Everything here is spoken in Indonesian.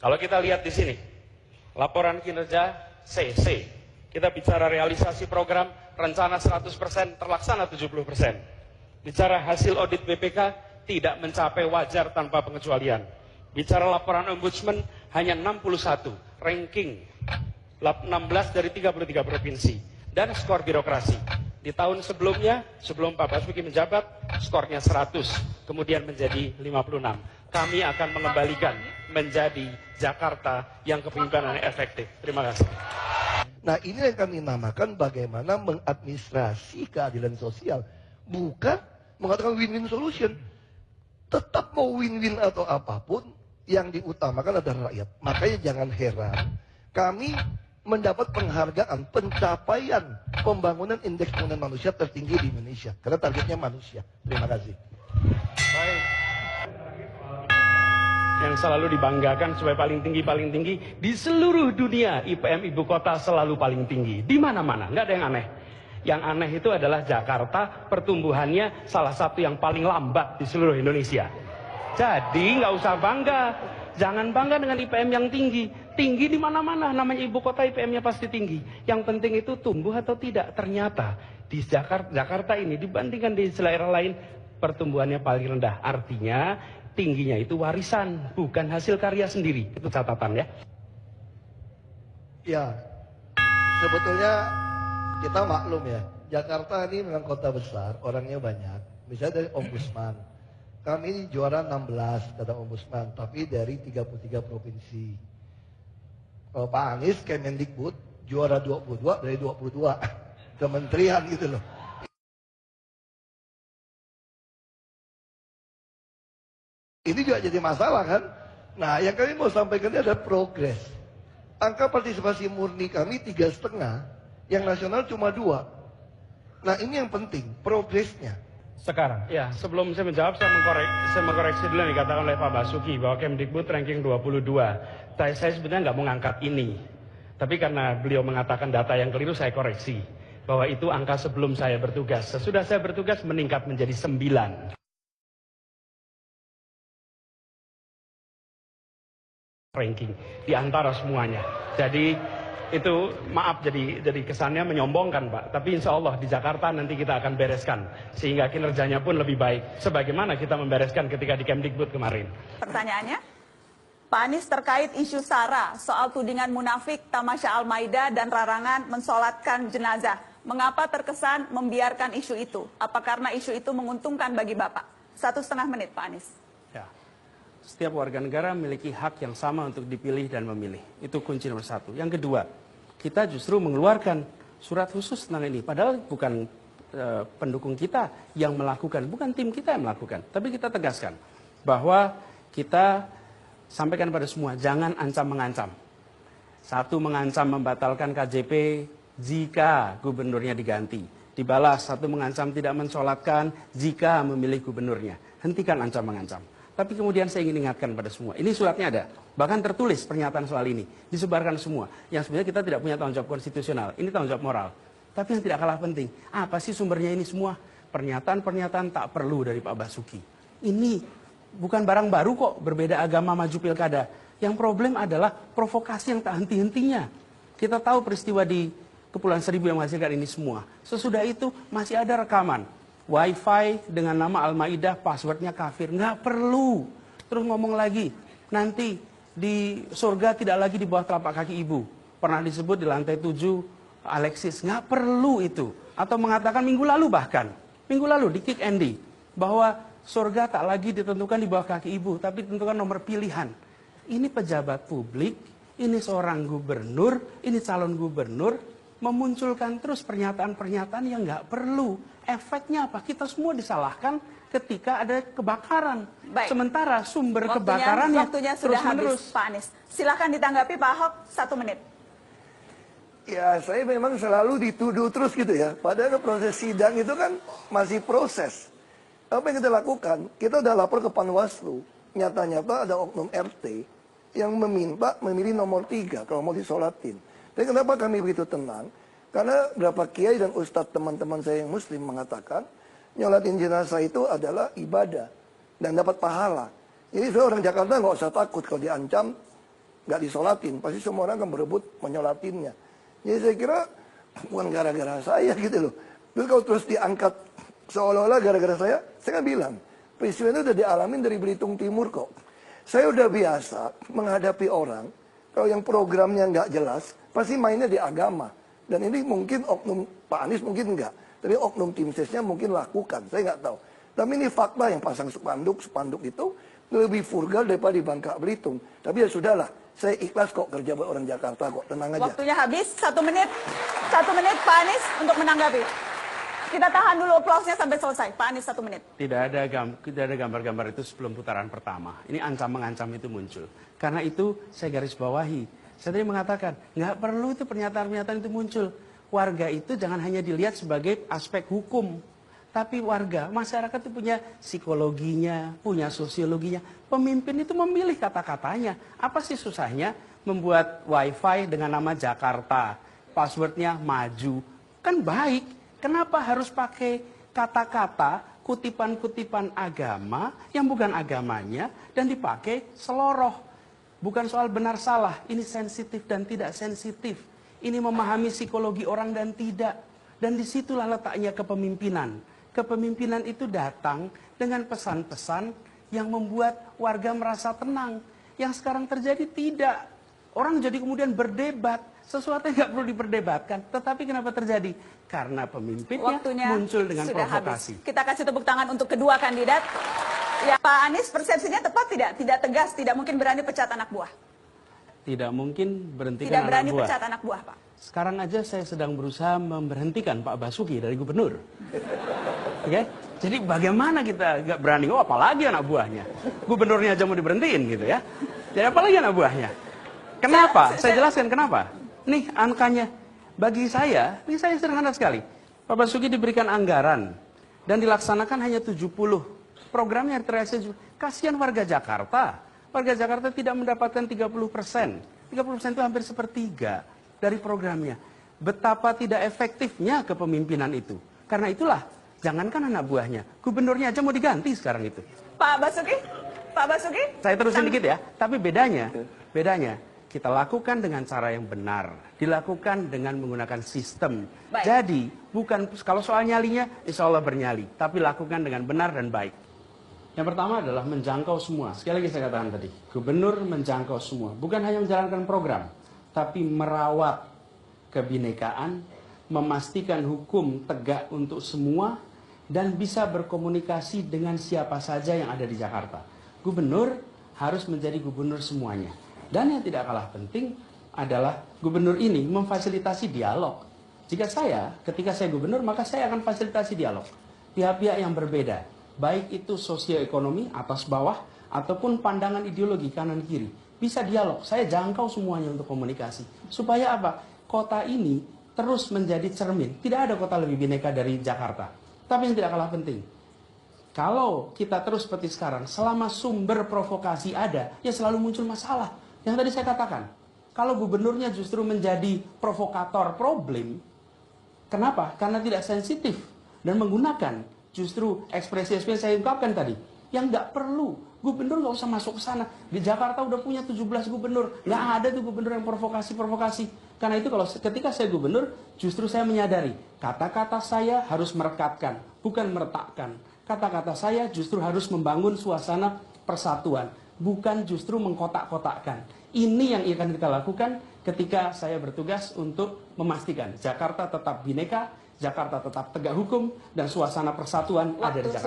Kalau kita lihat di sini, laporan kinerja CC, kita bicara realisasi program, rencana 100%, terlaksana 70%. Bicara hasil audit BPK, tidak mencapai wajar tanpa pengecualian. Bicara laporan ombudsman, hanya 61, ranking 16 dari 33 provinsi. Dan skor birokrasi. Di tahun sebelumnya, sebelum Pak Basuki menjabat, skornya 100, kemudian menjadi 56. Kami akan mengembalikan menjadi Jakarta yang kepemimpinannya efektif. Terima kasih. Nah, ini yang kami namakan bagaimana mengadministrasi keadilan sosial. Bukan mengatakan win-win solution. Tetap mau win-win atau apapun, yang diutamakan adalah rakyat. Makanya jangan heran, kami mendapat penghargaan pencapaian pembangunan indeks pembangunan manusia tertinggi di Indonesia. Karena targetnya manusia. Terima kasih. Baik. Yang selalu dibanggakan supaya paling tinggi di seluruh dunia, IPM ibu kota selalu paling tinggi di mana-mana, nggak ada yang aneh. Yang aneh itu adalah Jakarta, pertumbuhannya salah satu yang paling lambat di seluruh Indonesia. Jadi nggak usah bangga, jangan bangga dengan IPM yang tinggi. Tinggi di mana-mana, namanya ibu kota IPM-nya pasti tinggi. Yang penting itu tumbuh atau tidak. Ternyata di Jakarta ini dibandingkan di daerah lain pertumbuhannya paling rendah. Artinya tingginya itu warisan, bukan hasil karya sendiri. Itu catatan ya. Ya, sebetulnya kita maklum ya, Jakarta ini memang kota besar, orangnya banyak. Misalnya dari Ombudsman, kami juara 16 kata Ombudsman, tapi dari 33 provinsi. Kalau Pak Anies Kemendikbud juara 22 dari 22 kementerian gitu loh. Ini juga jadi masalah kan? Nah, yang kami mau sampaikan ini ada progres. Angka partisipasi murni kami 3,5, yang nasional cuma 2. Nah, ini yang penting, progresnya. Sekarang, ya sebelum saya menjawab, saya mengkoreksi dulu yang dikatakan oleh Pak Basuki bahwa Kemdikbud ranking 22. Saya sebenarnya nggak mau ngangkat ini, tapi karena beliau mengatakan data yang keliru, saya koreksi bahwa itu angka sebelum saya bertugas. Sesudah saya bertugas meningkat menjadi 9 ranking di antara semuanya. Jadi itu maaf jadi kesannya menyombongkan Pak, tapi insya Allah di Jakarta nanti kita akan bereskan sehingga kinerjanya pun lebih baik sebagaimana kita membereskan ketika di Kemdikbud kemarin. Pertanyaannya, Pak Anies terkait isu SARA soal tudingan munafik, tamasya Al-Maida dan larangan mensolatkan jenazah. Mengapa terkesan membiarkan isu itu? Apa karena isu itu menguntungkan bagi Bapak? 1,5 menit Pak Anies. Ya. Setiap warga negara memiliki hak yang sama untuk dipilih dan memilih. Itu kunci nomor 1. Yang kedua, kita justru mengeluarkan surat khusus tentang ini. Padahal bukan pendukung kita yang melakukan, bukan tim kita yang melakukan. Tapi kita tegaskan bahwa kita sampaikan pada semua, jangan ancam-mengancam. 1, mengancam membatalkan KJP jika gubernurnya diganti. Dibalas, 1 mengancam tidak mensolatkan jika memilih gubernurnya. Hentikan ancam-mengancam. Tapi kemudian saya ingin ingatkan pada semua, ini suratnya ada, bahkan tertulis pernyataan soal ini, disebarkan semua. Yang sebenarnya kita tidak punya tanggung jawab konstitusional, ini tanggung jawab moral. Tapi yang tidak kalah penting, apa sih sumbernya ini semua? Pernyataan-pernyataan tak perlu dari Pak Basuki. Ini bukan barang baru kok, berbeda agama maju pilkada. Yang problem adalah provokasi yang tak henti-hentinya. Kita tahu peristiwa di Kepulauan Seribu yang menghasilkan ini semua. Sesudah itu masih ada rekaman. Wi-Fi dengan nama Al-Ma'idah, passwordnya kafir. Nggak perlu. Terus ngomong lagi, nanti di surga tidak lagi di bawah telapak kaki ibu. Pernah disebut di lantai 7 Alexis. Nggak perlu itu. Atau mengatakan minggu lalu bahkan. Minggu lalu di Kick Andy. Bahwa surga tak lagi ditentukan di bawah kaki ibu, tapi ditentukan nomor pilihan. Ini pejabat publik, ini seorang gubernur, ini calon gubernur, memunculkan terus pernyataan-pernyataan yang nggak perlu. Efeknya apa? Kita semua disalahkan ketika ada kebakaran. Baik. Sementara sumber kebakarannya waktunya sudah habis, Pak Anies. Silahkan ditanggapi Pak Ahok, 1 menit. Ya, saya memang selalu dituduh terus gitu ya. Padahal proses sidang itu kan masih proses. Apa yang kita lakukan? Kita udah lapor ke Panwaslu. Nyata-nyata ada oknum RT yang meminta memilih nomor 3 kalau mau disolatin. Tapi kenapa kami begitu tenang? Karena berapa kiai dan ustadz teman-teman saya yang muslim mengatakan nyolatin jenazah itu adalah ibadah dan dapat pahala. Jadi saya orang Jakarta nggak usah takut kalau diancam nggak disolatin, pasti semua orang akan berebut menyolatinnya. Jadi saya kira bukan gara-gara saya gitu loh. Terus kalau terus diangkat seolah-olah gara-gara saya kan bilang, peristiwa itu udah dialamin dari Belitung Timur kok. Saya udah biasa menghadapi orang, kalau yang programnya nggak jelas, pasti mainnya di agama. Dan ini mungkin oknum Pak Anies mungkin enggak, tapi oknum tim sesnya mungkin lakukan, saya nggak tahu. Tapi ini fakta yang pasang spanduk itu lebih vulgar daripada di Bangka Belitung. Tapi ya sudahlah, saya ikhlas kok kerja buat orang Jakarta kok, tenang aja. Waktunya habis, 1 menit. 1 menit Pak Anies untuk menanggapi. Kita tahan dulu aplausnya sampai selesai. Pak Anies 1 menit. Tidak ada gambar-gambar itu sebelum putaran pertama. Ini ancam-mengancam itu muncul. Karena itu saya garis bawahi. Saya tadi mengatakan, nggak perlu itu pernyataan-pernyataan itu muncul. Warga itu jangan hanya dilihat sebagai aspek hukum. Tapi warga, masyarakat itu punya psikologinya, punya sosiologinya. Pemimpin itu memilih kata-katanya. Apa sih susahnya membuat wifi dengan nama Jakarta? Passwordnya maju. Kan baik. Kenapa harus pakai kata-kata, kutipan-kutipan agama yang bukan agamanya dan dipakai seloroh? Bukan soal benar salah, ini sensitif dan tidak sensitif. Ini memahami psikologi orang dan tidak. Dan disitulah letaknya kepemimpinan. Kepemimpinan itu datang dengan pesan-pesan yang membuat warga merasa tenang. Yang sekarang terjadi tidak. Orang jadi kemudian berdebat. Sesuatu yang nggak perlu diperdebatkan. Tetapi kenapa terjadi? Karena pemimpinnya muncul dengan provokasi. Habis. Kita kasih tepuk tangan untuk kedua kandidat. Ya, Pak Anies persepsinya tepat tidak? Tidak tegas, tidak mungkin berani pecat anak buah. Tidak mungkin berhentikan tidak berani anak buah. Pecat anak buah, Pak. Sekarang aja saya sedang berusaha memberhentikan Pak Basuki dari gubernur. Oke? Jadi bagaimana kita nggak berani? Oh, apalagi anak buahnya. Gubernurnya aja mau diberhentiin gitu ya. Jadi apalagi anak buahnya? Kenapa? Saya jelaskan kenapa. Nih angkanya. Bagi saya, ini saya sederhana sekali. Pak Basuki diberikan anggaran dan dilaksanakan hanya 70. Programnya terrealisasi. Kasihan warga Jakarta. Warga Jakarta tidak mendapatkan 30%. 30% itu hampir sepertiga dari programnya. Betapa tidak efektifnya kepemimpinan itu. Karena itulah, jangankan anak buahnya, gubernurnya aja mau diganti sekarang itu. Pak Basuki? Saya terusin dikit ya, tapi bedanya kita lakukan dengan cara yang benar, dilakukan dengan menggunakan sistem. Baik. Jadi, bukan kalau soal nyalinya, insya Allah bernyali, tapi lakukan dengan benar dan baik. Yang pertama adalah menjangkau semua. Sekali lagi saya katakan tadi, gubernur menjangkau semua. Bukan hanya menjalankan program, tapi merawat kebinekaan, memastikan hukum tegak untuk semua, dan bisa berkomunikasi dengan siapa saja yang ada di Jakarta. Gubernur harus menjadi gubernur semuanya. Dan yang tidak kalah penting adalah gubernur ini memfasilitasi dialog. Ketika saya gubernur, maka saya akan fasilitasi dialog. Pihak-pihak yang berbeda, baik itu sosioekonomi, atas bawah, ataupun pandangan ideologi kanan kiri. Bisa dialog, saya jangkau semuanya untuk komunikasi. Supaya apa? Kota ini terus menjadi cermin. Tidak ada kota lebih bineka dari Jakarta. Tapi yang tidak kalah penting, kalau kita terus seperti sekarang, selama sumber provokasi ada, ya selalu muncul masalah. Yang tadi saya katakan, kalau gubernurnya justru menjadi provokator problem, kenapa? Karena tidak sensitif dan menggunakan justru ekspresi-ekspresi saya ungkapkan tadi, yang nggak perlu. Gubernur nggak usah masuk ke sana. Di Jakarta udah punya 17 gubernur. Nggak ada tuh gubernur yang provokasi-provokasi. Karena itu ketika saya gubernur, justru saya menyadari, kata-kata saya harus merekatkan, bukan meretakkan. Kata-kata saya justru harus membangun suasana persatuan, bukan justru mengkotak-kotakkan. Ini yang akan kita lakukan ketika saya bertugas untuk memastikan Jakarta tetap bineka, Jakarta tetap tegak hukum, dan suasana persatuan ada di Jakarta.